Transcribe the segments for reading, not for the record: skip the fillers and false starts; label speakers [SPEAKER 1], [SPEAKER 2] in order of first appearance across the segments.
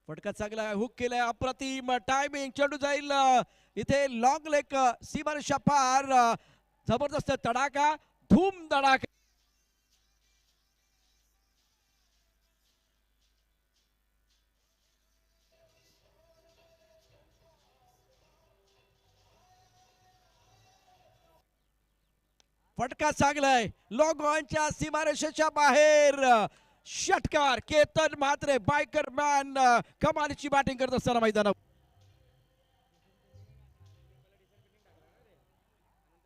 [SPEAKER 1] फटका चांगला हुक केलाय, अप्रतिम टायमिंग, चेंडू जाईल इथे लॉंग लेग सीमारेषा पार, जबरदस्त तडाखा, धूम धडाका. फटका चांगलाय, लॉंग ऑनच्या सीमारेषेच्या बाहेर, षटकार. केतन म्हात्रे बायकर मॅन कमालीची बॅटिंग करत असताना मैदानावर.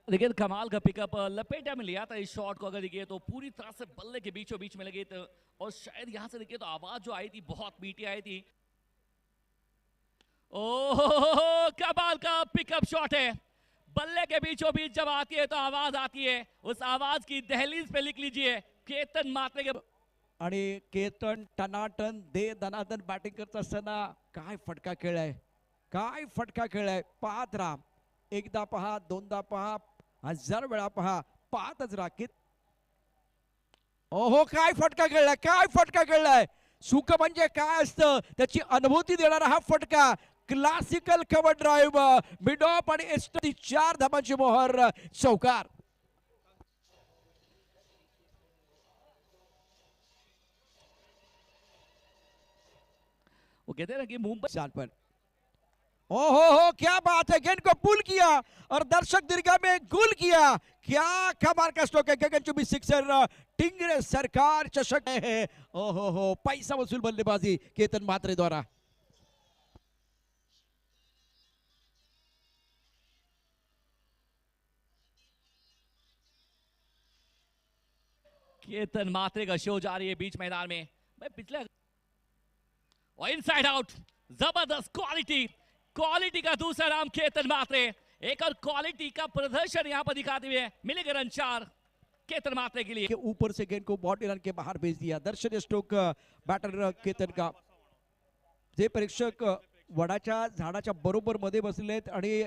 [SPEAKER 2] देखिए कमाल का पिकअप लपेटा में लिया था इस शॉट को, अगर देखिए तो पूरी तरह से बल्ले के बीचों बीच में लगे तो, और शायद यहां से देखिए तो आवाज जो आई थी बहुत मीठी आई थी. ओह कमाल का पिकअप शॉट है, बल्ले के बीचों बीच जब आती है तो आवाज आती है, उस आवाज की दहलीज पे लिख लीजिए केतन म्हात्रे के.
[SPEAKER 1] आणि केतन टनाटन दे दनादन बॅटिंग करत असताना काय फटका खेळलाय, काय फटका खेळलाय. पाहत राहा, एकदा पहा, दोनदा पहा, हजार वेळा पहा, पाहतच राहा. ओहो काय फटका खेळलाय, काय फटका खेळलाय. सुख म्हणजे काय असतं त्याची अनुभूती देणारा हा फटका. Classical cover drive, mid of आणि एस्टी, 4 धाबांची मोहर, चौकार.
[SPEAKER 2] वो कहते हैं ना कि मुंबई
[SPEAKER 1] साल पर ओहो क्या बात है, गेंद को पुल किया और दर्शक दीर्घा में गुल किया. क्या कमाल का स्ट्रोक है, गगनचुंबी सिक्सर, टिंगरे सरकार चषक है. ओहो पैसा वसूल बल्लेबाजी केतन म्हात्रे द्वारा.
[SPEAKER 2] केतन म्हात्रे का शो जारी है बीच मैदान में. मैं पिछले और इनसाइड आउट, जबरदस्त क्वालिटी, क्वालिटी का दूसरा नाम केतन म्हात्रे. एक और क्वालिटी का प्रदर्शन यहां पर दिखाते हुए मिलेगा रन 4 केतन म्हात्रे के लिए.
[SPEAKER 1] के ऊपर से गेंद को बॉडी रन के बाहर भेज दिया. दर्शनीय स्ट्रोक बॅटर केतन का. जे परीक्षक वडाच्या झाडाच्या बरोबर मध्ये बसलेत आणि